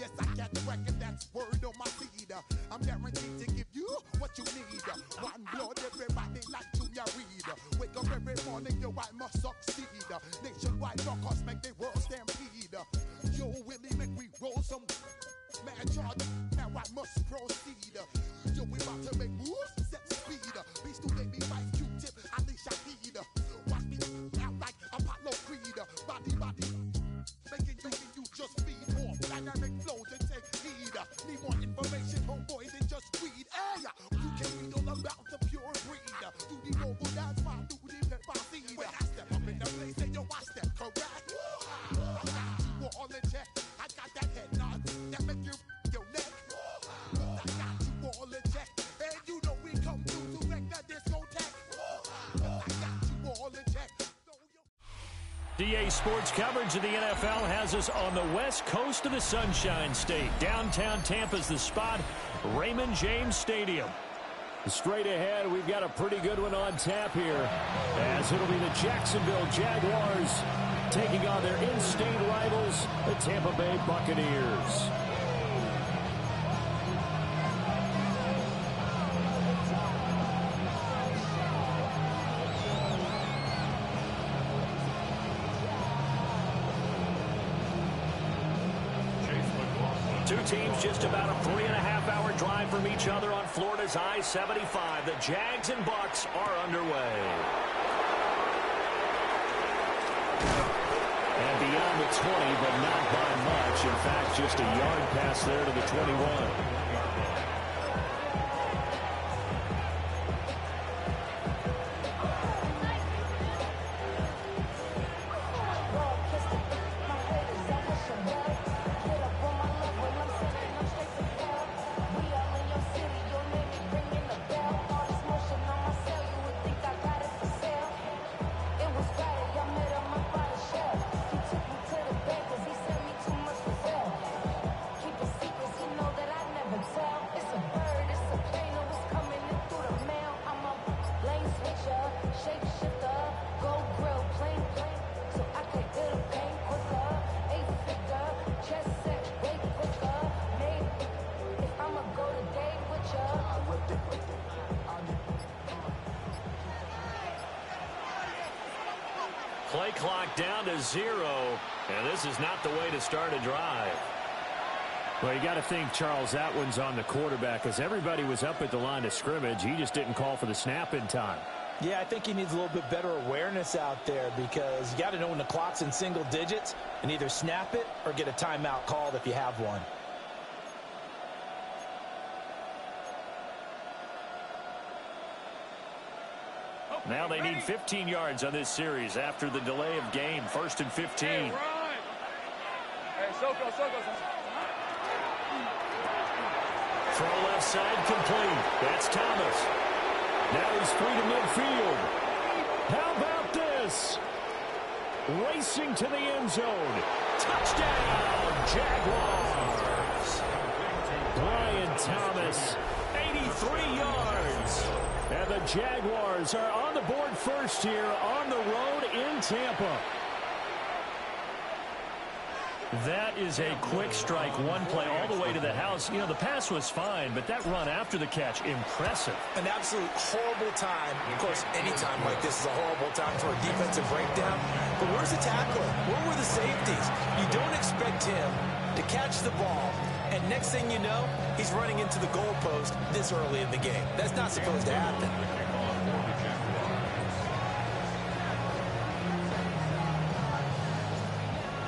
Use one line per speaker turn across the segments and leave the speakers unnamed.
Yes, I got the record, that's word on my feed. I'm guaranteed to give you what you need. One blood, everybody like Junior Reed. Wake up every morning, yo, I must succeed. Nationwide knockouts make the world stampede. Yo, Willie, make we roll some mad charge. Now I must proceed. Yo, we about to make moves, set speed. Beast to baby, vice Q-tip, Alicia Heed. Watch me out like Apollo Creed. Body, making you just feed more dynamic flows and take heed. Need more information, homeboy, than just read. Hey, you can read all about the pure breed. Do the mobile dance, my do the pepper seed. When I step up in the place, and yo, I step correct. I got you all in check. I got that head nod that make you your neck. I got you all in check. And you know we come through to wreck the discotheque. I got you all in check.
DA Sports coverage of the NFL has us on the west coast of the Sunshine State. Downtown Tampa's the spot, Raymond James Stadium.
Straight ahead, we've got a pretty good one on tap here, as it'll be the Jacksonville Jaguars taking on their in-state rivals, the Tampa Bay Buccaneers.
Two teams just about a 3.5-hour drive from each other on Florida's I-75. The Jags and Bucs are underway.
And beyond the 20, but not by much. In fact, just a yard pass there to the 21.
Play clock down to 0, and this is not the way to start a drive.
Well, you got to think, Charles, that one's on the quarterback, as everybody was up at the line of scrimmage. He just didn't call for the snap in time.
Yeah, I think he needs a little bit better awareness out there, because you got to know when the clock's in single digits and either snap it or get a timeout called if you have one.
Now they need 15 yards on this series after the delay of game. 1st and 15.
Hey, Soko.
Throw left side complete. That's Thomas.
Now he's free to midfield. How about this? Racing to the end zone.
Touchdown, Jaguars.
Brian Thomas, 83 yards. And the Jaguars are on the board first here on the road in Tampa.
That is a quick strike, one play all the way to the house. You know, the pass was fine, but that run after the catch, impressive.
An absolute horrible time. Of course, any time like this is a horrible time for a defensive breakdown. But where's the tackler? Where were the safeties? You don't expect him to catch the ball, and next thing you know, he's running into the goalpost this early in the game. That's not supposed to happen.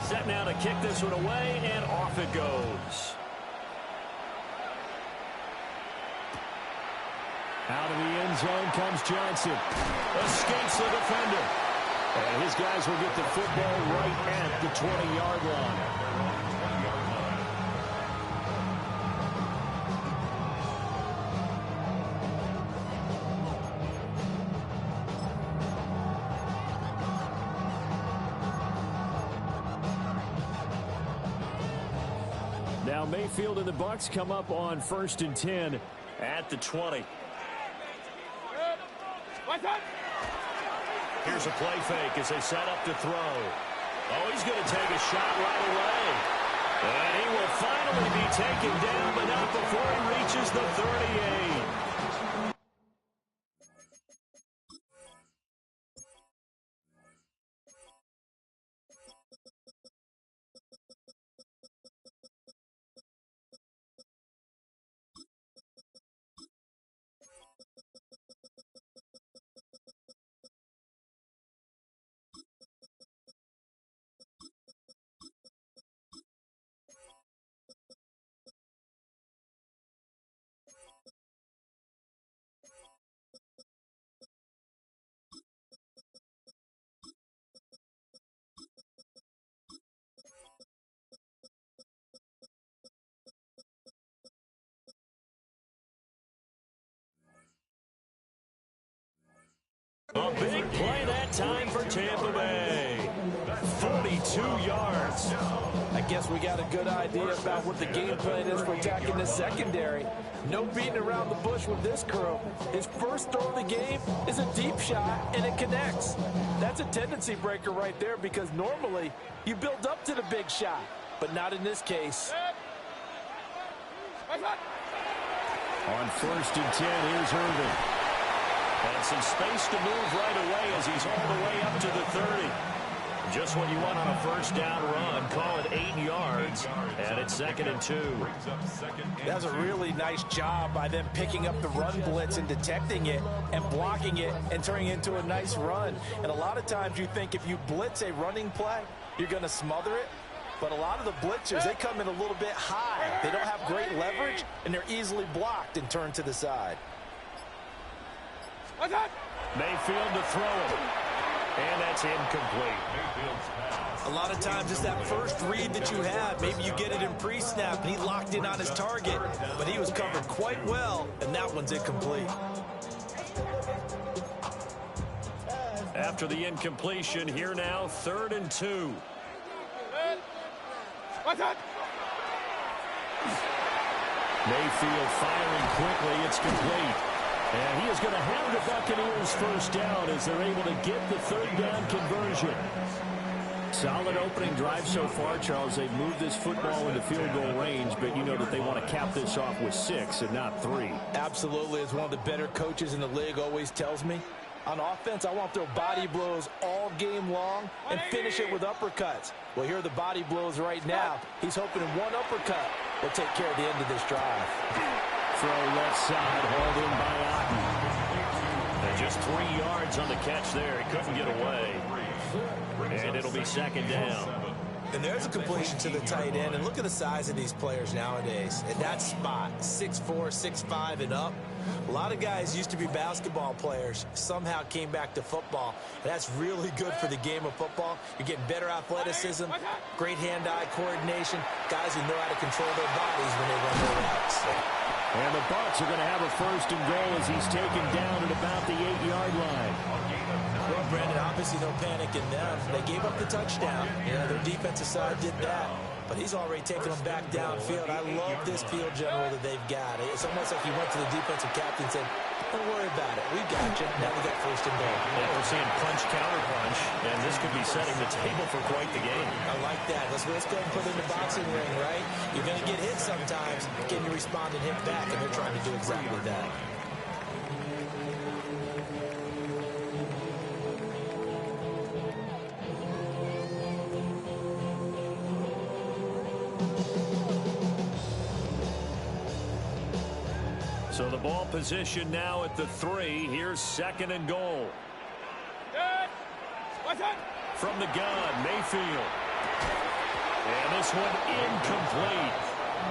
Set now to kick this one away, and off it goes.
Out of the end zone comes Johnson.
Escapes the defender.
And his guys will get the football right at the 20-yard line. Now Mayfield and the Bucs come up on 1st and 10
at the 20. Here's a play fake as they set up to throw. Oh, he's going to take a shot right away. And he will finally nearly be taken down, but not before he reaches the 38. A big play that time for Tampa Bay. 42 yards.
I guess we got a good idea about what the game plan is for attacking the secondary. No beating around the bush with this crew. His first throw of the game is a deep shot, and it connects. That's a tendency breaker right there because normally you build up to the big shot, but not in this case.
On 1st and 10, here's Irvin.
And some space to move right away as he's all the way up to the 30. Just what you want on a first down run. Call it 8 yards, and it's 2nd and 2.
That was a really nice job by them picking up the run blitz and detecting it and blocking it and turning it into a nice run. And a lot of times you think if you blitz a running play, you're going to smother it. But a lot of the blitzers, they come in a little bit high. They don't have great leverage, and they're easily blocked and turned to the side.
Mayfield to throw it. And that's incomplete.
A lot of times it's that first read that you have. Maybe you get it in pre-snap, and he locked in on his target. But he was covered quite well, and that one's incomplete.
After the incompletion, here now, 3rd and 2. Mayfield firing quickly. It's complete. And he is going to have the Buccaneers first down as they're able to get the 3rd down conversion. Solid opening drive so far, Charles. They've moved this football into field goal range, but you know that they want to cap this off with 6 and not 3.
Absolutely. As one of the better coaches in the league always tells me, on offense, I want to throw body blows all game long and finish it with uppercuts. Well, here are the body blows right now. He's hoping one uppercut will take care of the end of this drive.
Throw left side, hauled in by Otten. And just 3 yards on the catch there. He couldn't get away. And it'll be 2nd down.
And there's a completion to the tight end. And look at the size of these players nowadays. At that spot, 6'4", 6'5", and up. A lot of guys used to be basketball players, somehow came back to football. And that's really good for the game of football. You're getting better athleticism, great hand-eye coordination, guys who know how to control their bodies when they run their routes.
And the Bucs are going to have a 1st and goal as he's taken down at about the 8-yard line.
Well, Brandon, obviously no panic in them. They gave up the touchdown. Their defensive side did that. But he's already taken them back downfield. I love this field general that they've got. It's almost like he went to the defensive captain and said, don't worry about it. We got you. Now we got 1st and goal.
Yeah, we're seeing punch, counter punch, and this could be setting the table for quite the game.
I like that. Let's go and put it in the boxing ring, right? You're going to get hit sometimes. Can you respond and hit back? And they're trying to do exactly that.
So the ball position now at the 3. Here's 2nd and goal. From the gun, Mayfield. And this one incomplete.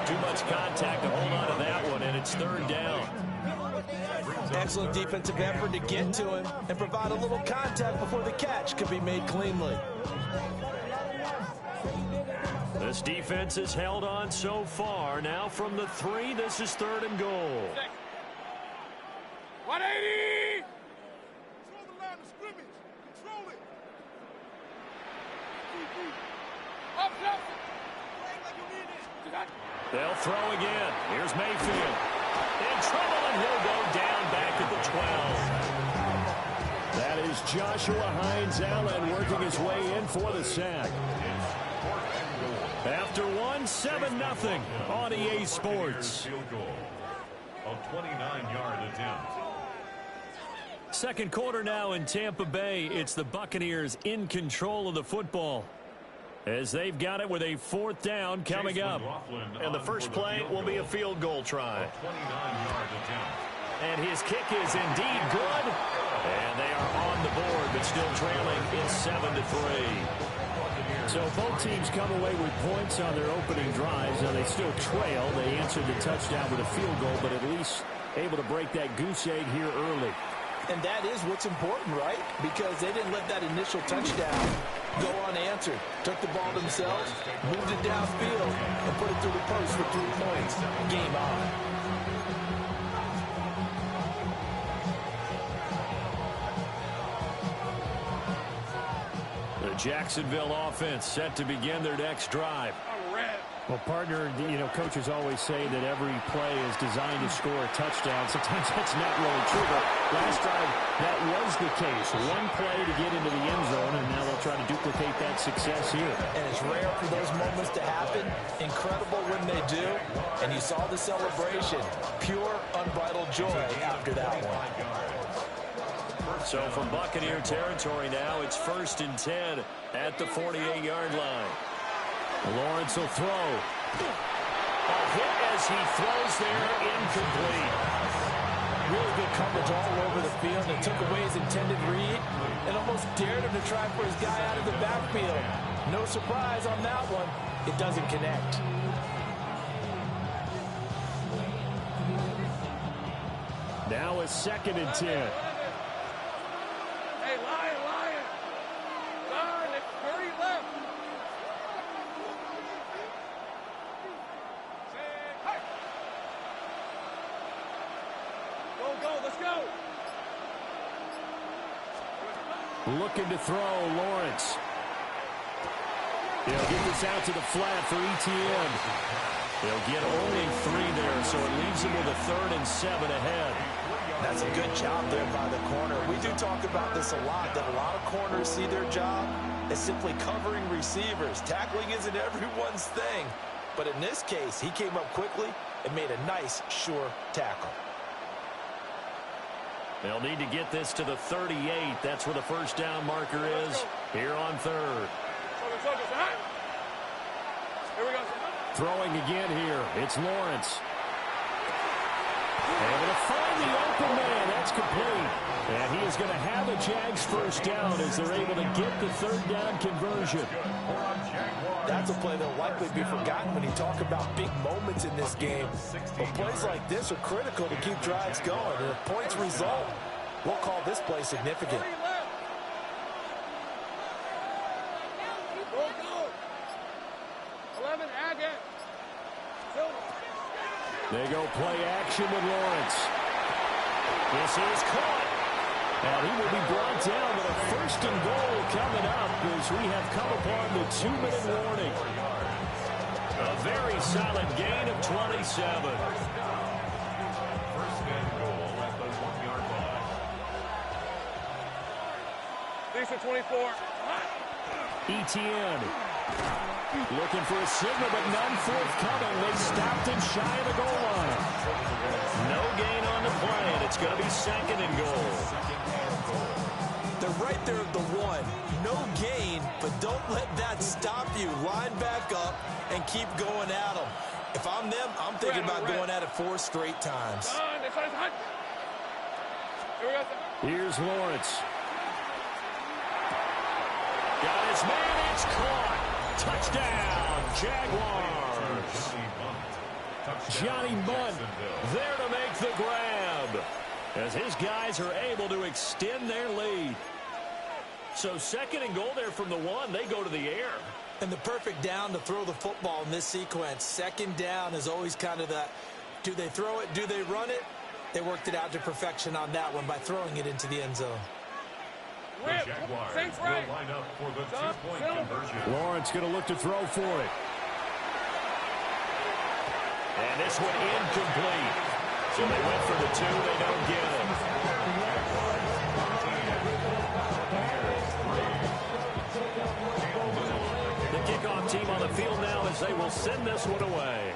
Too much contact to hold on to that one, and it's 3rd down.
Excellent defensive effort to get to him and provide a little contact before the catch could be made cleanly.
This defense has held on so far. Now from the 3, this is 3rd and goal.
180! Control the line of scrimmage. Control it.
They'll throw again. Here's Mayfield. In trouble, and he'll go down back at the 12.
That is Joshua Hines-Allen working his way in for the sack.
After 1, won 7-0 on EA Sports.
Field goal. A 29-yard attempt.
Second quarter now in Tampa Bay. It's the Buccaneers in control of the football, as they've got it with a fourth down coming up.
And the first play will be a field goal try.
29-yard attempt.
And his kick is indeed good. And they are on the board, but still trailing. It's 7-3. So both teams come away with points on their opening drives. Now they still trail. They answered the touchdown with a field goal, but at least able to break that goose egg here early.
And that is what's important, right? Because they didn't let that initial touchdown go unanswered. Took the ball themselves, moved it downfield, and put it through the post for 3 points. Game on.
The Jacksonville offense set to begin their next drive. Well, partner, coaches always say that every play is designed to score a touchdown. Sometimes that's not really true, but last drive, that was the case. One play to get into the end zone, and now they'll try to duplicate that success here.
And it's rare for those moments to happen. Incredible when they do. And you saw the celebration. Pure, unbridled joy after that one.
So from Buccaneer territory now, it's 1st and 10 at the 48-yard line. Lawrence will throw. A hit as he throws there, incomplete.
Really good coverage all over the field. It took away his intended read and almost dared him to try for his guy out of the backfield. No surprise on that one. It doesn't connect.
Now a 2nd and 10.
Hey, Lion. Darn, it's 30 left. Hey. Go, let's go.
Looking to throw, Lawrence. He'll get this out to the flat for ETN. They'll get only 3 there, so it leaves him with a 3rd and 7 ahead.
That's a good job there by the corner. We do talk about this a lot, that a lot of corners see their job as simply covering receivers. Tackling isn't everyone's thing. But in this case, he came up quickly and made a nice, sure tackle.
They'll need to get this to the 38. That's where the first down marker is here on 3rd.
Here we go.
Throwing again here. It's Lawrence. Able to find the open man. That's complete. And he is going to have a Jags first down as they're able to get the 3rd down conversion.
That's a play that will likely be forgotten when you talk about big moments in this game. But plays like this are critical to keep drives going. And if points result, we'll call this play significant.
Go. 11, Agate.
They go play action with Lawrence. This is caught. And he will be brought down with a 1st and goal coming up as we have come upon the 2-minute warning. A very solid gain of 27.
1st and goal at the 1-yard line.
Decent 24.
ETN. Looking for a signal, but none forthcoming. They stopped him shy of the goal line. No gain on the play, and it's going to be 2nd and goal.
They're right there at the 1. No gain, but don't let that stop you. Line back up and keep going at them. If I'm them, I'm thinking about going at it 4 straight times.
Here's Lawrence. Got his man, it's caught. Touchdown, Jaguars. Johnny Bunt there to make the grab as his guys are able to extend their lead. So 2nd and goal there from the 1. They go to the air.
And the perfect down to throw the football in this sequence. 2nd down is always kind of that, do they throw it, do they run it? They worked it out to perfection on that one by throwing it into the end zone.
The Jaguars will line up for the 2-point conversion.
Lawrence going to look to throw for it. And this one incomplete. So they went for the 2. They don't get it. The kickoff home team on the field now as they will send this one away.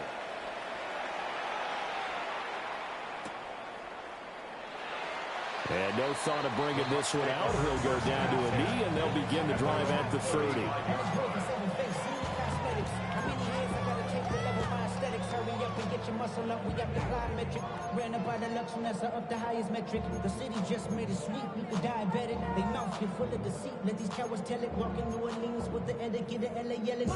And no thought of bringing this one out. He'll go down to a knee, and they'll begin the drive at the 30.
Muscle up, we got the plyometric. Ran up by the luxury, that's up the highest metric. The city just made it sweet, people diabetic. They mouths get full of deceit. Let these cowards tell it. Walking New Orleans with the etiquette of LA yelling.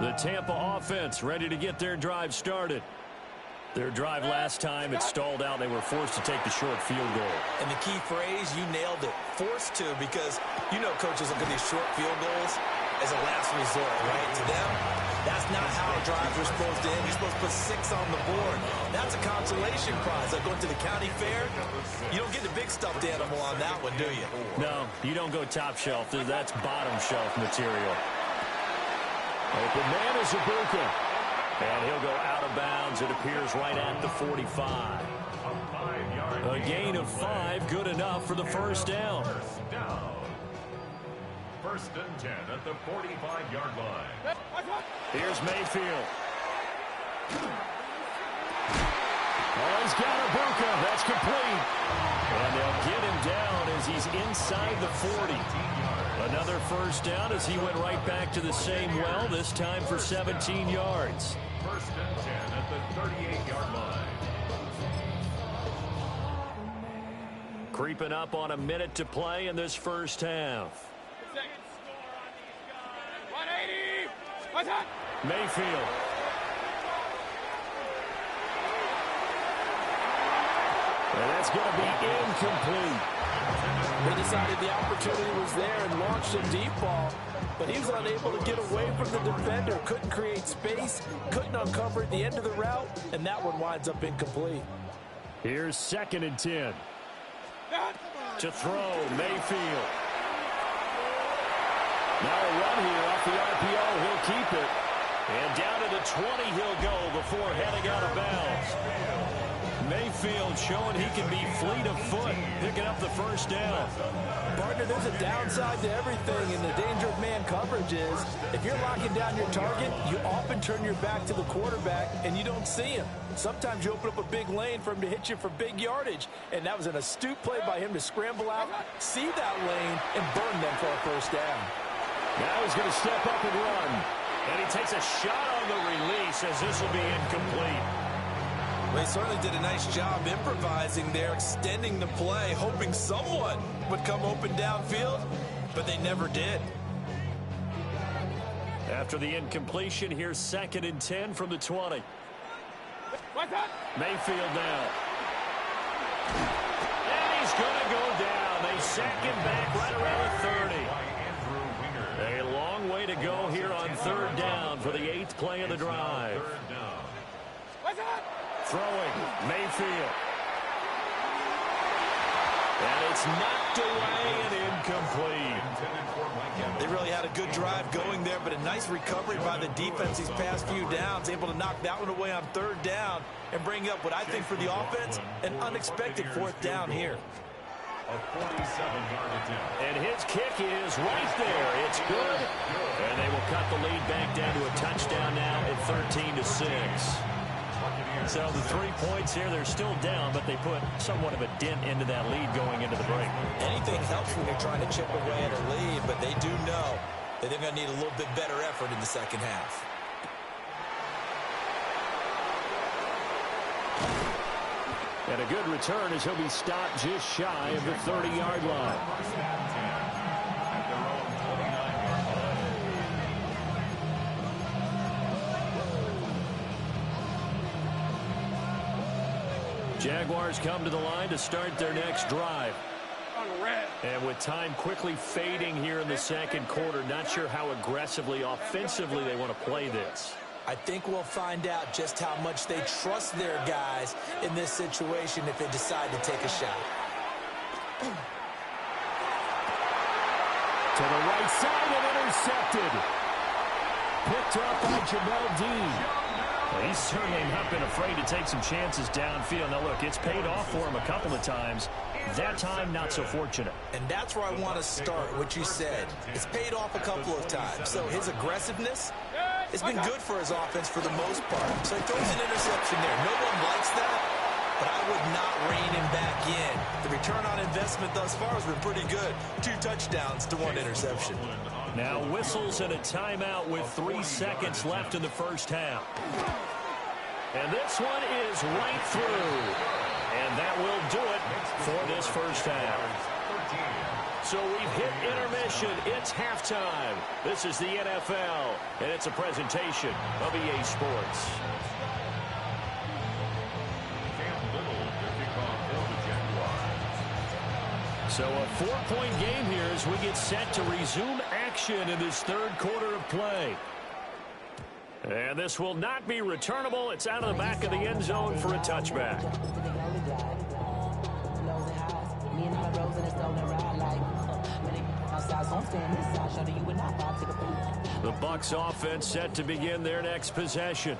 The Tampa offense ready to get their drive started. Their drive last time, it stalled out. They were forced to take the short field goal.
And the key phrase, you nailed it. Forced to, because you know coaches look at these short field goals as a last resort, right? To them, that's not how drives are supposed to end. You're supposed to put 6 on the board. That's a consolation prize. Like going to the county fair, you don't get the big stuffed animal on that one, do you?
No, you don't go top shelf. That's bottom shelf material. Open man is Ibuka. And he'll go out of bounds. It appears right at the 45. A gain of 5, good enough for the first down.
First and 10 at the 45-yard line.
Here's Mayfield. Oh, he's got Ibuka. That's complete. And they'll get him down as he's inside the 40. Another first down as he went right back to the same well, this time for 17 yards.
First and 10 at the 38-yard line.
Creeping up on a minute to play in this first half. Mayfield. And that's going to be incomplete.
They decided the opportunity was there and launched a deep ball, but he was unable to get away from the defender, couldn't create space, couldn't uncover at the end of the route, and that one winds up incomplete.
Here's 2nd and 10. To throw, Mayfield. Now a run here off the RPO. He'll keep it. And down to the 20 he'll go before heading out of bounds. Mayfield showing he can be fleet of foot, picking up the first down.
Partner, there's a downside to everything, and the danger of man coverage is if you're locking down your target, you often turn your back to the quarterback, and you don't see him. Sometimes you open up a big lane for him to hit you for big yardage, and that was an astute play by him to scramble out, see that lane, and burn them for a first down.
Now he's going to step up and run. And he takes a shot on the release as this will be incomplete.
Well, he certainly did a nice job improvising there, extending the play, hoping someone would come open downfield, but they never did.
After the incompletion, here's 2nd and 10 from the 20. Mayfield now. And he's going to go down. They sack him back right around the 30. A long way to go here on 3rd down for the 8th play of the drive. Throwing, Mayfield. And it's knocked away and incomplete.
They really had a good drive going there, but a nice recovery by the defense these past few downs, able to knock that one away on 3rd down and bring up what I think for the offense, an unexpected 4th down here.
A 47-yard attempt.
And his kick is right there. It's good. And they will cut the lead back down to a touchdown now at 13-6. So the 3 points here, they're still down, but they put somewhat of a dent into that lead going into the break.
Anything helps when you're trying to chip away at a lead, but they do know that they're going to need a little bit better effort in the second half.
And a good return as he'll be stopped just shy of the 30-yard line. Jaguars come to the line to start their next drive. And with time quickly fading here in the second quarter, not sure how aggressively, offensively they want to play this.
I think we'll find out just how much they trust their guys in this situation if they decide to take a shot.
To the right side and intercepted. Picked up by Jamel Dean. Well, he's certainly not been afraid to take some chances downfield. Now, look, it's paid off for him a couple of times. That time, not so fortunate.
And that's where I want to start, what you said. It's paid off a couple of times. So his aggressiveness has been good for his offense for the most part. So he throws an interception there. No one likes that, but I would not rein him back in. The return on investment thus far has been pretty good. 2 touchdowns to 1 interception.
Now whistles and a timeout with 3 seconds left in the first half. And this one is right through. And that will do it for this first half. So we've hit intermission. It's halftime. This is the NFL, and it's a presentation of EA Sports. So a 4-point game here as we get set to resume action in this third quarter of play. And this will not be returnable. It's out of the back of the end zone for a touchback. The Bucs offense set to begin their next possession.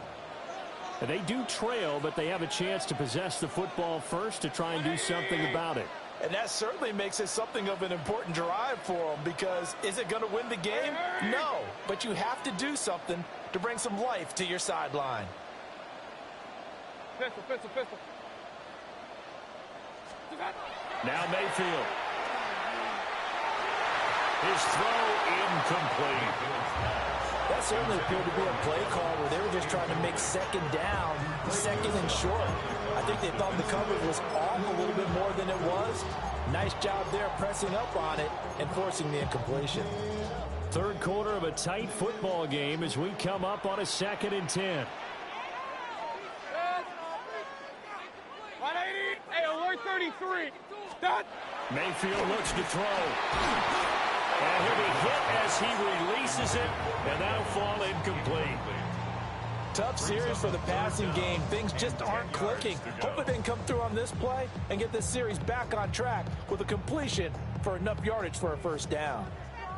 And they do trail, but they have a chance to possess the football first to try and do something about it.
And that certainly makes it something of an important drive for them, because is it going to win the game? No, but you have to do something to bring some life to your sideline.
Pistol, pistol, pistol.
Now Mayfield. His throw incomplete.
That certainly appeared to be a play call where they were just trying to make second down, second and short. I think they thought the coverage was off a little bit more than it was. Nice job there pressing up on it and forcing the incompletion.
Third quarter of a tight football game as we come up on a 2nd and 10.
180. Hey, alert 33. Done.
Mayfield looks to throw. And he'll be hit as he releases it, and that'll fall incomplete.
Tough series for the passing game. Things just aren't clicking. Hope they can come through on this play and get this series back on track with a completion for enough yardage for a first down.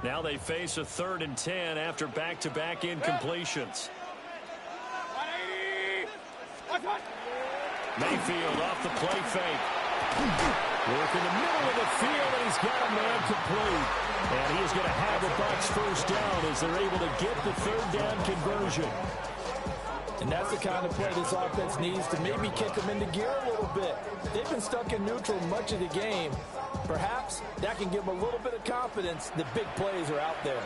Now they face a 3rd and 10 after back-to-back incompletions.
180.
Mayfield off the play fake. Work in the middle of the field, and he's got a man complete. And he is going to have the Bucs first down as they're able to get the 3rd down conversion.
And that's the kind of play this offense needs to maybe kick them into gear a little bit. They've been stuck in neutral much of the game. Perhaps that can give them a little bit of confidence that big plays are out there.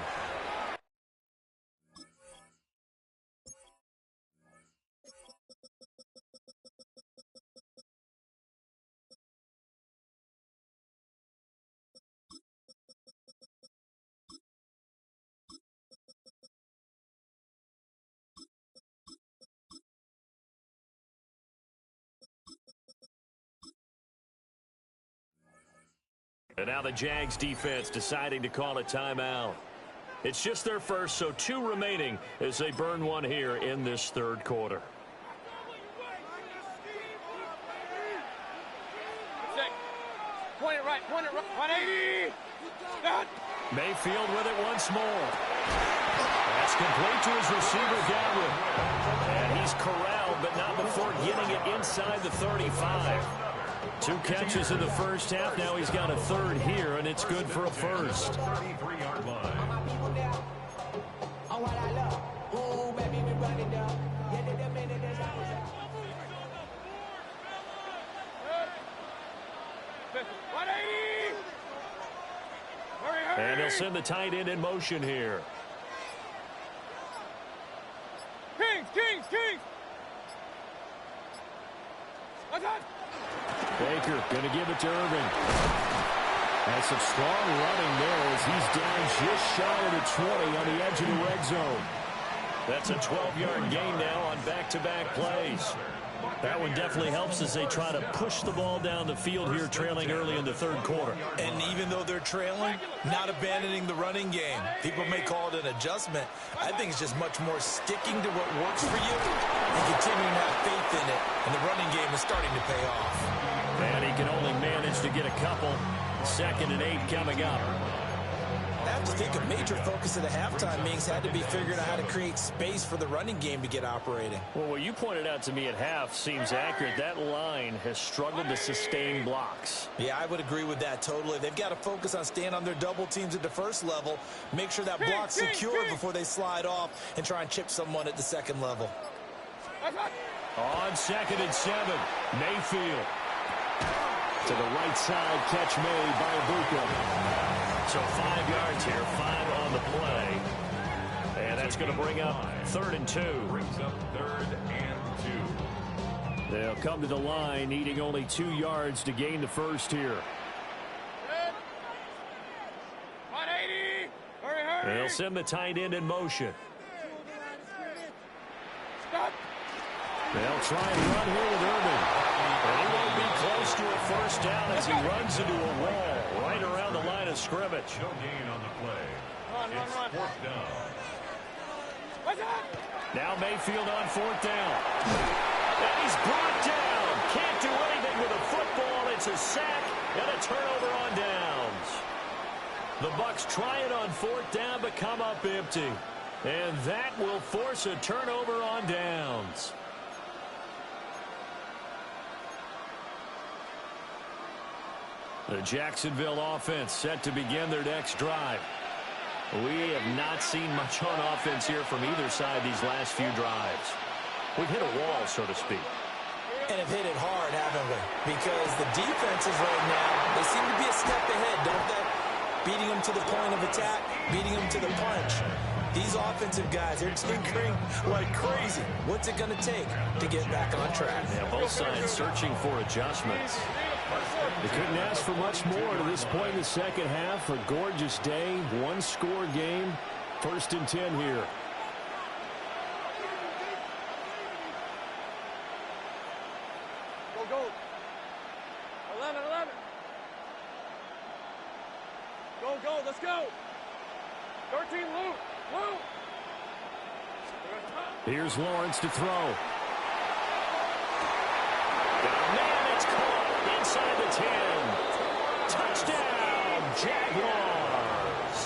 And now the Jags defense deciding to call a timeout. It's just their first, so 2 remaining as they burn one here in this third quarter.
Point it right, 180. Done.
Mayfield with it once more. That's complete to his receiver, Godwin. And he's corralled, but not before getting it inside the 35. 2 catches in the first half. Now he's got a 3rd here, and it's good for a first.
33-yard line.
And he'll send the tight end in motion here.
Kings, Kings, Kings.
Baker going to give it to Irving. And some strong running there as he's down just shy of the 20 on the edge of the red zone. That's a 12-yard gain now on back-to-back plays. That one definitely helps as they try to push the ball down the field here, trailing early in the third quarter.
And even though they're trailing, not abandoning the running game. People may call it an adjustment. I think it's just much more sticking to what works for you and continuing to have faith in it. And the running game is starting to pay off.
And he can only manage to get a couple. 2nd and 8 coming up.
That's have to think a major focus of the halftime meetings had to be figuring out how to create space for the running game to get operating.
Well, what you pointed out to me at half seems accurate. That line has struggled to sustain blocks.
Yeah, I would agree with that totally. They've got to focus on staying on their double teams at the first level, make sure that block's secure before they slide off and try and chip someone at the second level.
On 2nd and 7, Mayfield. To the right side, catch made by Ibuka. So 5 yards here, 5 on the play. And that's going to bring up 3rd and 2.
Brings up 3rd and 2.
They'll come to the line, needing only 2 yards to gain the first here.
180. Hurry.
They'll send the tight end in motion.
Stop.
They'll try and run here with Urban. And he won't be close to a first down as he runs into a wall right around the line of scrimmage.
No gain on the play. It's 4th down.
Now Mayfield on 4th down. And he's brought down. Can't do anything with a football. It's a sack and a turnover on downs. The Bucs try it on 4th down but come up empty. And that will force a turnover on downs. The Jacksonville offense set to begin their next drive. We have not seen much on offense here from either side these last few drives. We've hit a wall, so to speak.
And have hit it hard, haven't we? Because the defenses right now, they seem to be a step ahead, don't they? Beating them to the point of attack, beating them to the punch. These offensive guys, they're tinkering like crazy. What's it going to take to get back on track?
Yeah, both sides searching for adjustments. They couldn't ask for much more to this point in the second half. A gorgeous day, one-score game. 1st and 10 here.
Go. 11. Go. Let's go. 13, Luke.
Here's Lawrence to throw. Man, it's caught inside the 10. Touchdown, Jaguars.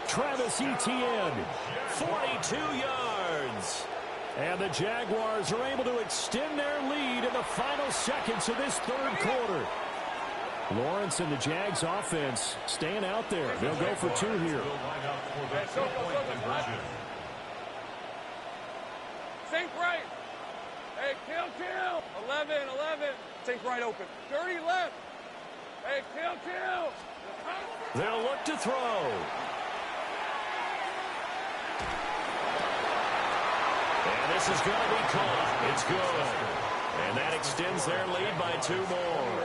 Travis Etienne, 42 yards. And the Jaguars are able to extend their lead in the final seconds of this 3rd quarter. Lawrence and the Jags offense staying out there. They'll go for 2 here.
Sink right. Hey, kill. 11. Sink right open. 30 left. Hey, kill.
They'll look to throw. And this is going to be caught. It's good. And that extends their lead by 2 more.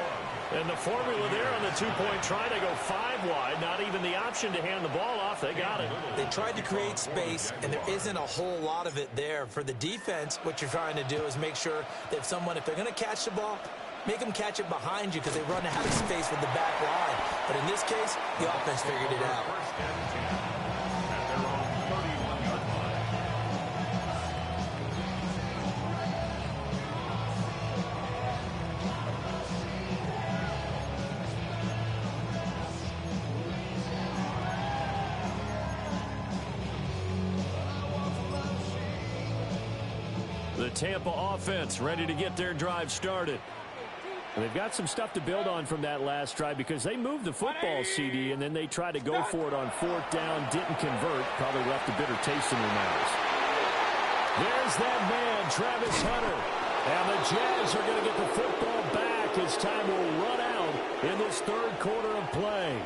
And the formula there on the 2-point try to go 5 wide. Not even the option to hand the ball off. They got it.
They tried to create space, and there isn't a whole lot of it there. For the defense, what you're trying to do is make sure that if they're going to catch the ball, make them catch it behind you because they run out of space with the back line. But in this case, the offense figured it out.
The Tampa offense ready to get their drive started. And they've got some stuff to build on from that last drive because they moved the football, CD, and then they tried to go for it on 4th down, didn't convert, probably left a bitter taste in their mouths. There's that man, Travis Hunter. And the Jags are going to get the football back as time will run out in this 3rd quarter of play.